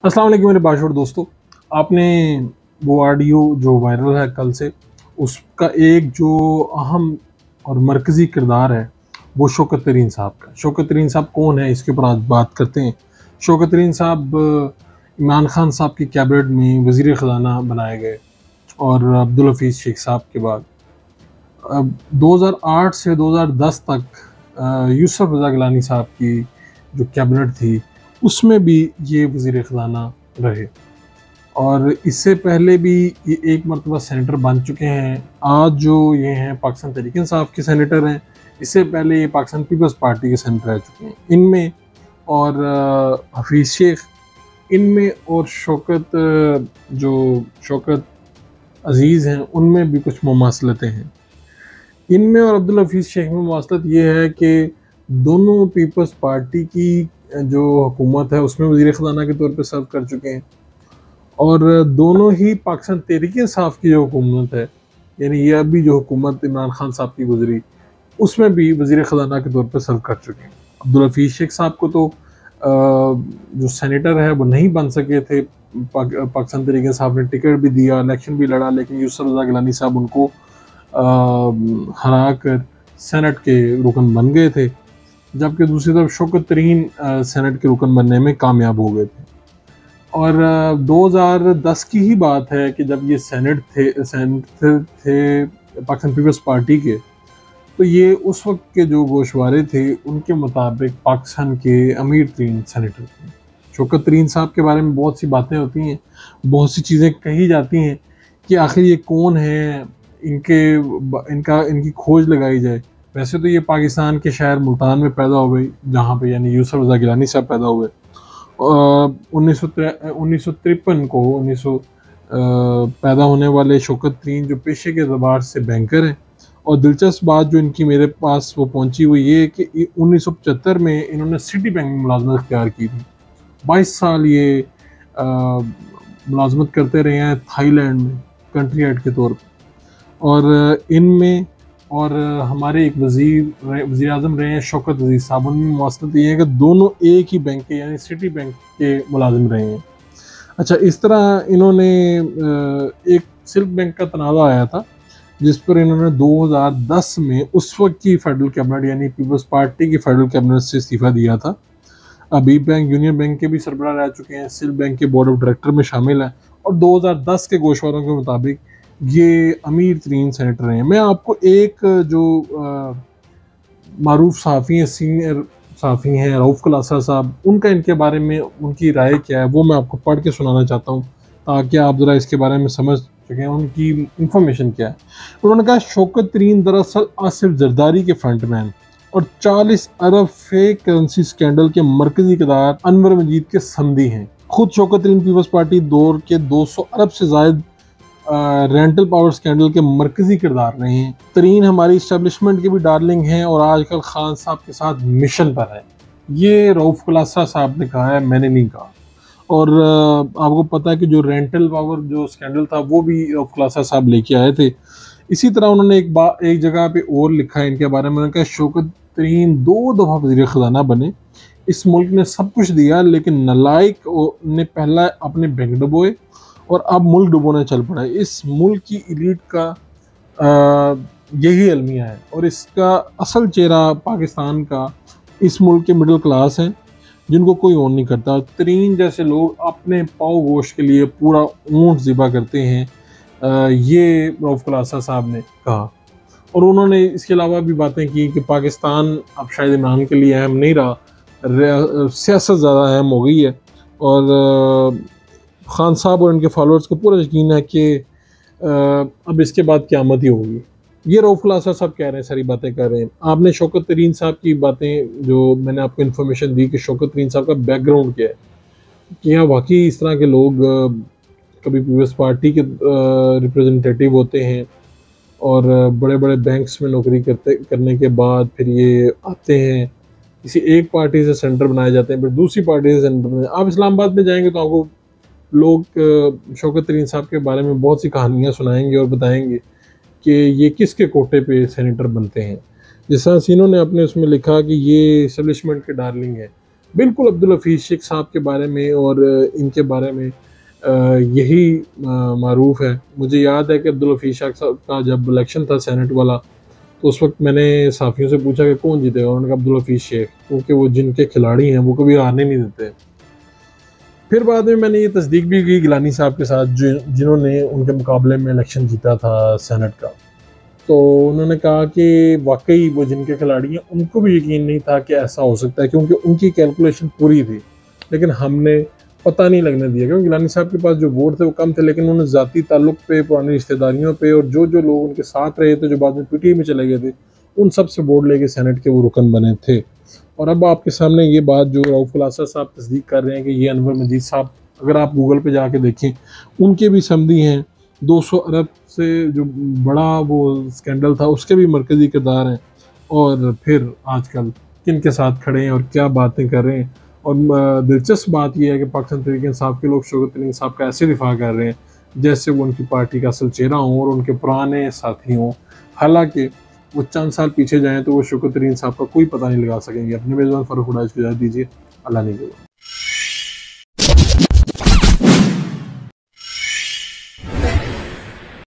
अस्सलाम वालेकुम मेरे बाशुर दोस्तों। आपने वो ऑडियो जो वायरल है कल से, उसका एक जो अहम और मरकज़ी किरदार है वो शौकत तरीन साहब का। शौकत तरीन साहब कौन है, इसके ऊपर आज बात करते हैं। शौकत तरीन साहब इमरान खान साहब की कैबिनेट में वज़ीर ख़ज़ाना बनाए गए और अब्दुल हफीज़ शेख साहब के बाद 2008 से 2010 तक यूसुफ रज़ा गिलानी साहब की जो कैबिनेट थी उसमें भी ये वज़ीर ख़ज़ाना रहे और इससे पहले भी ये एक मरतबा सेनेटर बन चुके हैं। आज जो ये हैं पाकिस्तान तहरीक इंसाफ के सेनेटर हैं, इससे पहले ये पाकिस्तान पीपल्स पार्टी के सेनेटर रह चुके हैं। इनमें और हफीज़ शेख इनमें और शौकत अज़ीज़ हैं उनमें भी कुछ मुमासलतें हैं। इनमें और अब्दुल हफीज़ शेख में मुमासलत ये है कि दोनों पीपल्स पार्टी की जो हुकूमत है उसमें वज़ीर ख़ज़ाना के तौर पे सर्व कर चुके हैं और दोनों ही पाकिस्तान तहरीक इंसाफ की जो हुकूमत है, यानी ये अभी जो हुकूमत इमरान खान साहब की गुजरी, उसमें भी वज़ीर ख़ज़ाना के तौर पे सर्व कर चुके हैं। अब्दुल हफीज़ शेख साहब को तो जो सेनेटर है वो नहीं बन सके थे। पाकिस्तान तहरीक इंसाफ ने टिकट भी दिया, इलेक्शन भी लड़ा, लेकिन यूसुफ रज़ा गिलानी साहब उनको हरा कर सेनेट के रुकन बन गए थे, जबकि दूसरी तरफ शौकत तरीन सेनेट के रुकन बनने में कामयाब हो गए थे। और 2010 की ही बात है कि जब ये सेनेट थे पाकिस्तान पीपल्स पार्टी के, तो ये उस वक्त के जो गोशवारे थे उनके मुताबिक पाकिस्तान के अमीर तरीन सेनेटर थे। शौकत तरीन साहब के बारे में बहुत सी बातें होती हैं, बहुत सी चीज़ें कही जाती हैं कि आखिर ये कौन है, इनकी खोज लगाई जाए। वैसे तो ये पाकिस्तान के शहर मुल्तान में पैदा हुए, जहाँ पे यानी यूसुफ रज़ा गिलानी साहब पैदा हुए। 1953 को पैदा होने वाले शौकत तरीन जो पेशे के एतबार से बैंकर हैं। और दिलचस्प बात जो इनकी मेरे पास वो पहुंची हुई ये कि 1975 में इन्होंने सिटी बैंक में मुलाजमत इख्तियार की थी। 22 साल ये मुलाजमत करते रहे हैं थाईलैंड में कंट्री हेड के तौर पर। और इनमें और हमारे एक वज़ीर आज़म रहे हैं शौकत अज़ीज़ साहब, उनमें मवासलत ये है कि दोनों एक ही बैंक के यानी सिटी बैंक के मुलाजिम रहे हैं। अच्छा, इस तरह इन्होंने एक सिल्क बैंक का तनाज़ा आया था जिस पर इन्होंने 2010 में उस वक्त की फेडरल कैबिनेट यानी पीपल्स पार्टी की फेडरल कैबिनेट से इस्तीफ़ा दिया था। अभी बैंक यूनियन बैंक के भी सरबराह रह चुके हैं, सिल्क बैंक के बोर्ड ऑफ डायरेक्टर में शामिल हैं और 2010 के गोशवारों के मुताबिक ये अमीर तरीन सेनेटर हैं। मैं आपको एक जो मारूफ सहाफ़ी हैं, सीनियर सहाफ़ी हैं रऊफ़ कलासा साहब, उनका इनके बारे में उनकी राय क्या है वो मैं आपको पढ़ के सुनाना चाहता हूँ ताकि आप ज़रा इसके बारे में समझ सकें उनकी इंफॉर्मेशन क्या है। उन्होंने कहा शौकत तरीन दरअसल आसिफ जरदारी के फ्रंटमैन और 40 अरब फेक करेंसी स्कैंडल के मरकजी किरदार अनवर मजीद के समधी हैं। खुद शौकत तरीन पीपल्स पार्टी दौर के 200 अरब से ज़ायद रेंटल पावर स्कैंडल के मरकजी किरदार रहे हैं। तरीन हमारी इस्टेब्लिशमेंट के भी डार्लिंग हैं और आजकल खान साहब के साथ मिशन पर है। ये रऊफ़ कलासा साहब ने कहा है, मैंने नहीं कहा। और आपको पता है कि जो रेंटल पावर जो स्कैंडल था वो भी रऊफ़ कलासा साहब लेके आए थे। इसी तरह उन्होंने एक जगह पे और लिखा है इनके बारे में, उन्होंने कहा शौकत तरीन 2 दफ़ा वज़ीर ख़ज़ाना बने, इस मुल्क ने सब कुछ दिया लेकिन नलायक ने पहला अपने बैंक डुबोए और अब मुल्क डुबोने चल पड़ा है। इस मुल्क की एलीट का यही अलमिया है और इसका असल चेहरा पाकिस्तान का इस मुल्क के मिडिल क्लास हैं जिनको कोई ओन नहीं करता। तरीन जैसे लोग अपने पाव गोश्त के लिए पूरा ऊँट ज़िबा करते हैं, ये रऊफ़ कलासा साहब ने कहा। और उन्होंने इसके अलावा भी बातें की कि पाकिस्तान अब शायद इमरान के लिए अहम नहीं रहा, सियासत ज़्यादा अहम हो गई है। और खान साहब और इनके फॉलोअर्स को पूरा यकीन है कि अब इसके बाद क़यामत ही होगी। ये रऊफ़ कलासा साहब कह रहे हैं, सारी बातें कर रहे हैं। आपने शौकत तरीन साहब की बातें जो मैंने आपको इन्फॉर्मेशन दी कि शौकत तरीन साहब का बैकग्राउंड क्या है, कि यहाँ वाकई इस तरह के लोग कभी पीपल्स पार्टी के रिप्रेजेंटेटिव होते हैं और बड़े बड़े बैंक्स में नौकरी करने के बाद फिर ये आते हैं, किसी एक पार्टी से सेंटर बनाए जाते हैं, फिर दूसरी पार्टी से सेंटर बनाए। आप इस्लामाबाद में जाएंगे तो आपको लोग शौकत तरीन साहब के बारे में बहुत सी कहानियाँ सुनाएंगे और बताएंगे कि ये किसके कोटे पे सेनेटर बनते हैं। जिस तरह सीनों ने अपने उसमें लिखा कि ये इस्टेब्लिशमेंट के डार्लिंग है, बिल्कुल अब्दुल हफीज़ शेख साहब के बारे में और इनके बारे में यही मारूफ है। मुझे याद है कि अब्दुल हफीज़ शेख साहब का जब इलेक्शन था सेनेट वाला, तो उस वक्त मैंने साथियों से पूछा कि कौन जीतेगा, उन्होंने कहा अब्दुल हफीज़ शेख, क्योंकि वो जिनके खिलाड़ी हैं वो कभी हारने नहीं देते। फिर बाद में मैंने ये तस्दीक भी की गिलानी साहब के साथ, जो जिन्होंने उनके मुकाबले में इलेक्शन जीता था सेनेट का। तो उन्होंने कहा कि वाकई वो जिनके खिलाड़ी हैं उनको भी यकीन नहीं था कि ऐसा हो सकता है, क्योंकि उनकी कैलकुलेशन पूरी थी, लेकिन हमने पता नहीं लगने दिया। क्योंकि गिलानी साहब के पास जो वोट थे वो कम थे, लेकिन उन्होंने ज़ाती ताल्लुक पे, पुरानी रिश्तेदारियों पे, और जो जो लोग उनके साथ रहे थे, जो बाद में पीटीआई में चले गए थे, उन सब से वोट लेके सेनेट के वो रुकन बने थे। और अब आपके सामने ये बात जो रऊफ़ुल आसर साहब तस्दीक कर रहे हैं कि ये अनवर मजीद साहब, अगर आप गूगल पे जाके देखें, उनके भी समधी हैं। 200 अरब से जो बड़ा वो स्कैंडल था उसके भी मरकज़ी किरदार हैं। और फिर आजकल किन के साथ खड़े हैं और क्या बातें कर रहे हैं। और दिलचस्प बात यह है कि पाकिस्तान तहरीक इंसाफ के लोग शौकत अली साहब का ऐसे दिफा कर रहे हैं जैसे वो उनकी पार्टी का असल चेहरा हों और उनके पुराने साथी हों। हालांकि वो चंद साल पीछे जाएं तो वो शौकत अली साहब का कोई पता नहीं लगा सकेंगे। अपने मेज़बान फ़ारूक हुडैज को इजाज़त दीजिए। अल्लाह ने